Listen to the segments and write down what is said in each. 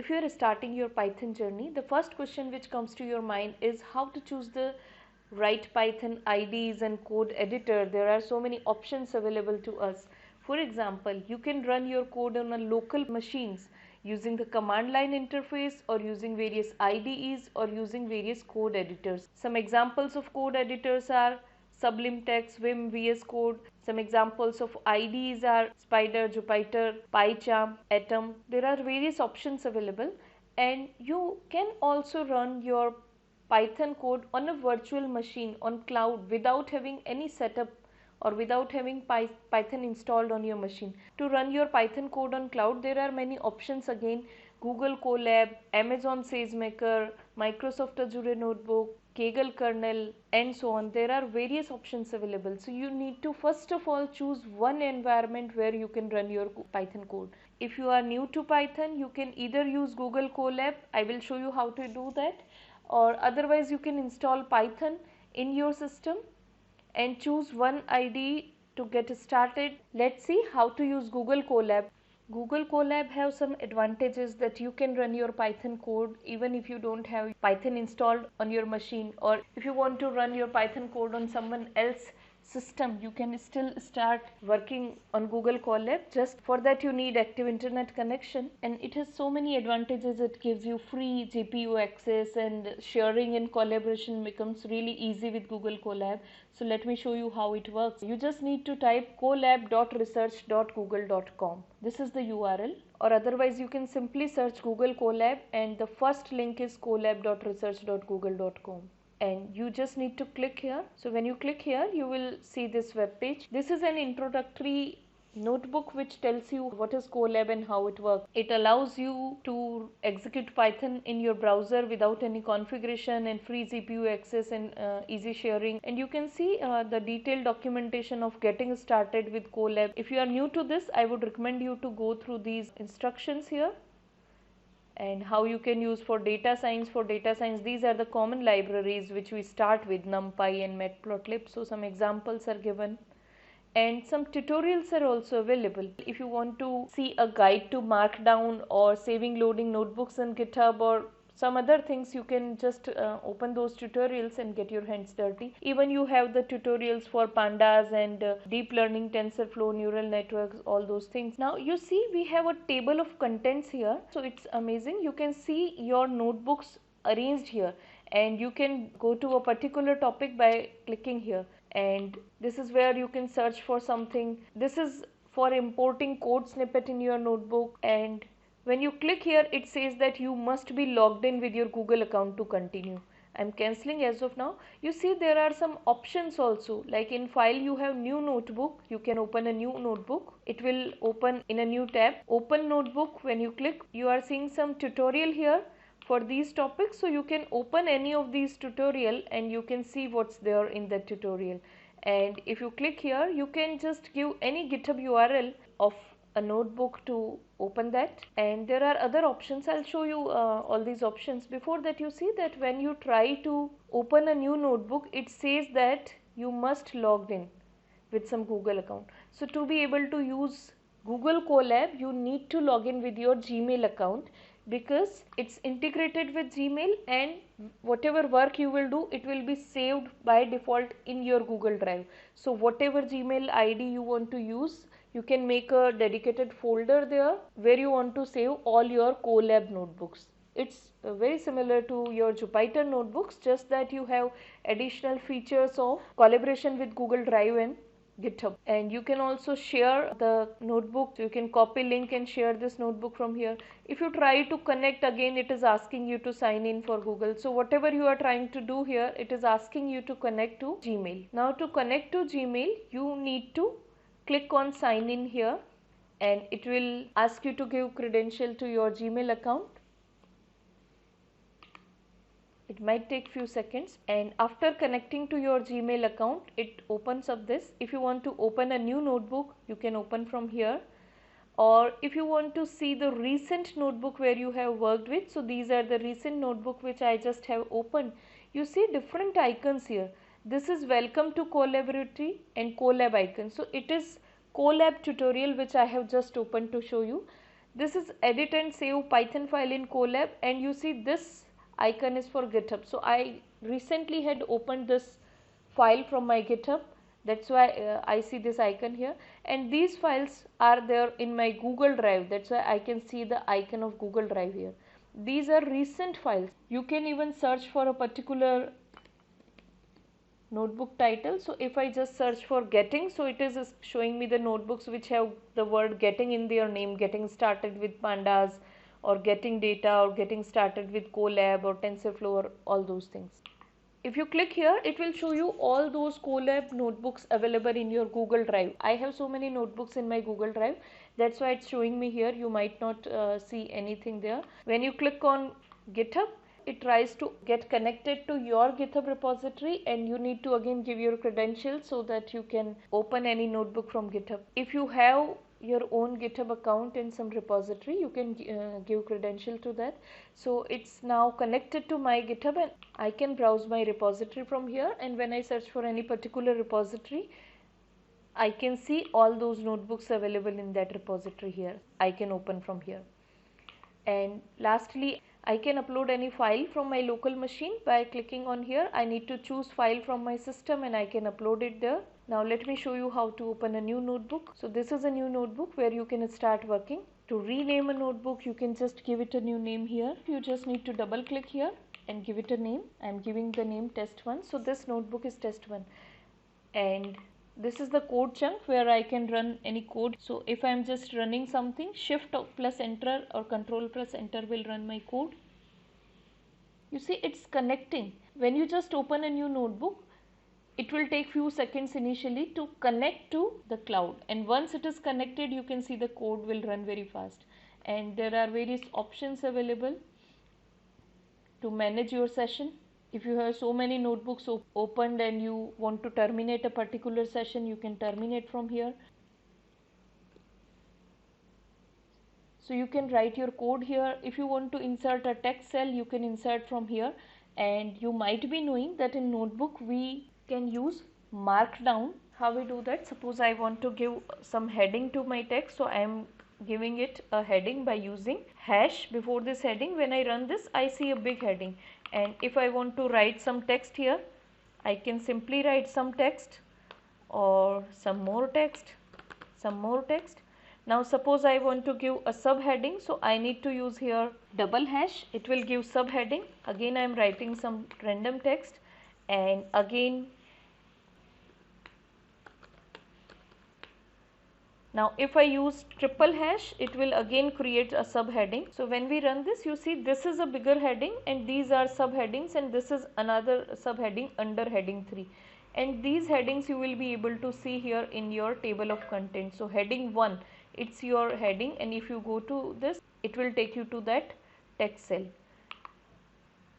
If you are starting your Python journey, the first question which comes to your mind is how to choose the right Python IDEs and code editor. There are so many options available to us. For example, you can run your code on a local machines using the command line interface or using various IDEs or using various code editors. Some examples of code editors are Sublime Text, Vim, VS Code. Some examples of IDEs are Spider, Jupyter, PyCharm, Atom. There are various options available, and you can also run your Python code on a virtual machine on cloud without having any setup or without having Python installed on your machine. To run your Python code on cloud, there are many options again: Google Colab, Amazon SageMaker, Microsoft Azure Notebook, Kaggle kernel, and so on. There are various options available. So you need to first of all choose one environment where you can run your Python code. If you are new to Python, you can either use Google Colab. I will show you how to do that, or otherwise you can install Python in your system and choose one IDE to get started. Let's see how to use Google Colab. Google Colab have some advantages that you can run your Python code even if you don't have Python installed on your machine, or if you want to run your Python code on someone else's system, you can still start working on Google Colab. Just for that you need active internet connection, and it has so many advantages. It gives you free GPU access, and sharing and collaboration becomes really easy with Google Colab. So let me show you how it works. You just need to type colab.research.google.com. This is the URL, or otherwise you can simply search Google Colab and the first link is colab.research.google.com. And you just need to click here. So when you click here, you will see this web page. This is an introductory notebook which tells you what is Colab and how it works. It allows you to execute Python in your browser without any configuration, and free GPU access and easy sharing. And you can see the detailed documentation of getting started with Colab. If you are new to this, I would recommend you to go through these instructions here. And how you can use for data science. For data science, these are the common libraries which we start with, NumPy and Matplotlib. So some examples are given, and some tutorials are also available. If you want to see a guide to Markdown or saving loading notebooks in GitHub or some other things, you can just open those tutorials and get your hands dirty. Even you have the tutorials for pandas and deep learning, TensorFlow, neural networks, all those things. Now you see we have a table of contents here. So it's amazing. You can see your notebooks arranged here, and you can go to a particular topic by clicking here. And this is where you can search for something. This is for importing code snippet in your notebook, and when you click here, it says that you must be logged in with your Google account to continue. I'm cancelling as of now. You see there are some options also, like in file you have new notebook. You can open a new notebook. It will open in a new tab. Open notebook. When you click, you are seeing some tutorial here for these topics. So you can open any of these tutorial and you can see what's there in the tutorial. And if you click here, you can just give any GitHub URL of a notebook to open that. And there are other options. I'll show you all these options. Before that, you see that when you try to open a new notebook, it says that you must log in with some Google account. So to be able to use Google Colab, you need to log in with your Gmail account, because it's integrated with Gmail, and whatever work you will do, it will be saved by default in your Google Drive. So whatever Gmail ID you want to use, you can make a dedicated folder there where you want to save all your Colab notebooks. It's very similar to your Jupyter notebooks, just that you have additional features of collaboration with Google Drive and GitHub. And you can also share the notebook. You can copy link and share this notebook from here. If you try to connect again, it is asking you to sign in for Google. So whatever you are trying to do here, it is asking you to connect to Gmail. Now to connect to Gmail, you need to click on sign in here, and it will ask you to give credential to your Gmail account. It might take few seconds, and after connecting to your Gmail account, it opens up this. If you want to open a new notebook, you can open from here, or if you want to see the recent notebook where you have worked with, so these are the recent notebook which I just have opened. You see different icons here. This is welcome to Colaboratory and Colab icon. So it is Colab tutorial which I have just opened to show you. This is edit and save Python file in Colab, and you see this icon is for GitHub. So I recently had opened this file from my GitHub, that's why I see this icon here, and these files are there in my Google Drive, that's why I can see the icon of Google Drive here. These are recent files. You can even search for a particular notebook title. So if I just search for getting, so it is showing me the notebooks which have the word getting in their name, getting started with pandas, or getting data, or getting started with Colab or TensorFlow, or all those things. If you click here, it will show you all those Colab notebooks available in your Google Drive. I have so many notebooks in my Google Drive, that's why it's showing me here. You might not see anything there. When you click on GitHub, it tries to get connected to your GitHub repository, and you need to again give your credentials so that you can open any notebook from GitHub. If you have your own GitHub account in some repository, you can give credential to that. So it's now connected to my GitHub, and I can browse my repository from here, and when I search for any particular repository, I can see all those notebooks available in that repository here. I can open from here. And lastly, I can upload any file from my local machine by clicking on here. I need to choose file from my system, and I can upload it there. Now let me show you how to open a new notebook. So this is a new notebook where you can start working. To rename a notebook, you can just give it a new name here. You just need to double click here and give it a name. I am giving the name test1. So this notebook is test1, and this is the code chunk where I can run any code. So if I am just running something, shift plus enter or control plus enter will run my code. You see, it's connecting. When you just open a new notebook, it will take few seconds initially to connect to the cloud, and once it is connected, you can see the code will run very fast. And there are various options available to manage your session. If you have so many notebooks opened and you want to terminate a particular session, you can terminate from here. So you can write your code here. If you want to insert a text cell, you can insert from here. And you might be knowing that in notebook we can use Markdown. How we do that? Suppose I want to give some heading to my text, so I am giving it a heading by using hash before this heading. When I run this, I see a big heading. And if I want to write some text here, I can simply write some text, or some more text, some more text. Now suppose I want to give a subheading, so I need to use here double hash. It will give subheading. Again I am writing some random text, and again now if I use triple hash, it will again create a subheading. So when we run this, you see this is a bigger heading, and these are subheadings, and this is another subheading under heading 3. And these headings you will be able to see here in your table of contents. So heading 1, it's your heading, and if you go to this, it will take you to that text cell.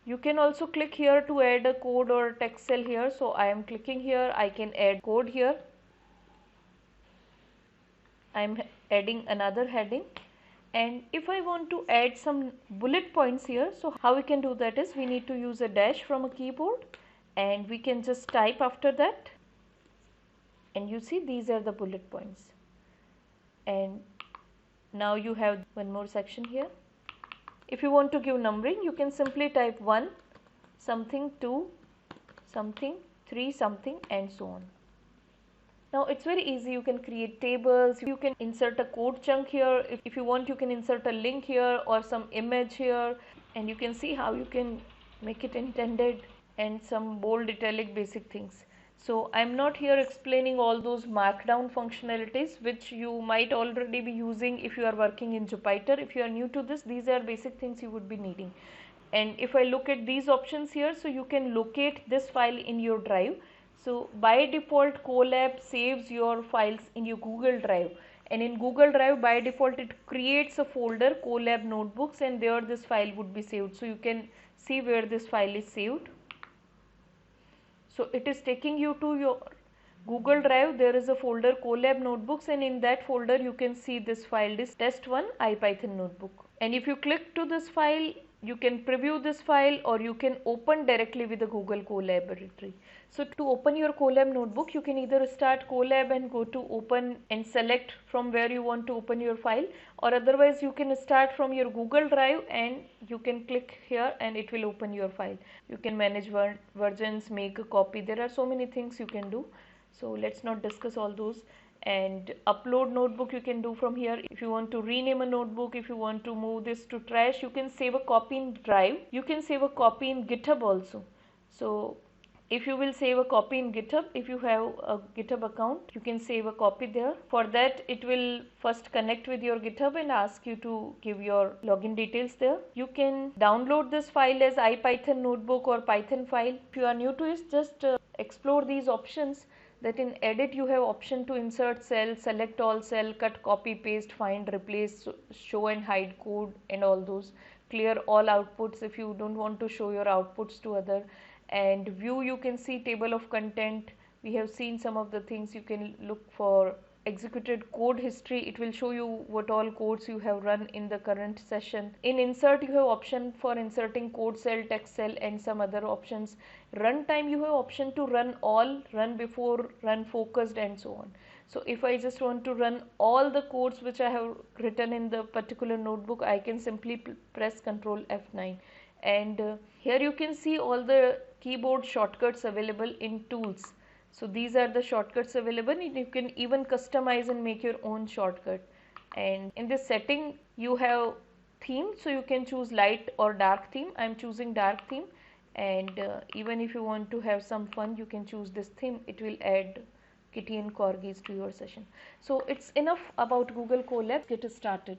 You can also click here to add a code or text cell here. So I am clicking here, I can add code here. I am adding another heading, and if I want to add some bullet points here, so how we can do that is we need to use a dash from a keyboard, and we can just type after that, and you see these are the bullet points. And now you have one more section here. If you want to give numbering, you can simply type 1 something, 2 something, 3 something, and so on. Now it's very easy. You can create tables, you can insert a code chunk here. If you want, you can insert a link here or some image here, and you can see how you can make it intended, and some bold, italic, basic things. So I'm not here explaining all those Markdown functionalities which you might already be using if you are working in Jupyter. If you are new to this, these are basic things you would be needing. And if I look at these options here, so you can locate this file in your drive. So by default, Colab saves your files in your Google Drive, and in Google Drive by default it creates a folder Colab notebooks, and there this file would be saved. So you can see where this file is saved. So it is taking you to your Google Drive. There is a folder Colab notebooks, and in that folder you can see this file, this test1 IPython notebook. And if you click to this file, you can preview this file or you can open directly with the Google Colaboratory. So to open your Colab notebook, you can either start Colab and go to open and select from where you want to open your file, or otherwise you can start from your Google Drive and you can click here and it will open your file. You can manage versions, make a copy. There are so many things you can do. So let's not discuss all those. And upload notebook you can do from here. If you want to rename a notebook, if you want to move this to trash, you can save a copy in Drive. You can save a copy in GitHub also. So if you will save a copy in GitHub, if you have a GitHub account, you can save a copy there. For that, it will first connect with your GitHub and ask you to give your login details there. You can download this file as IPython notebook or Python file. If you are new to it, just explore these options. That in edit you have option to insert cell, select all cell, cut, copy, paste, find, replace, show and hide code and all those. Clear all outputs if you don't want to show your outputs to other. And view, you can see table of content. We have seen some of the things. You can look for executed code history. It will show you what all codes you have run in the current session. In insert, you have option for inserting code cell, text cell and some other options. Runtime, you have option to run all, run before, run focused and so on. So if I just want to run all the codes which I have written in the particular notebook, I can simply press Ctrl F9. And here you can see all the keyboard shortcuts available in tools. So these are the shortcuts available, and you can even customize and make your own shortcut. And in this setting you have theme, so you can choose light or dark theme. I am choosing dark theme, and even if you want to have some fun, you can choose this theme. It will add kitty and corgis to your session. So it's enough about Google Colab. Get started.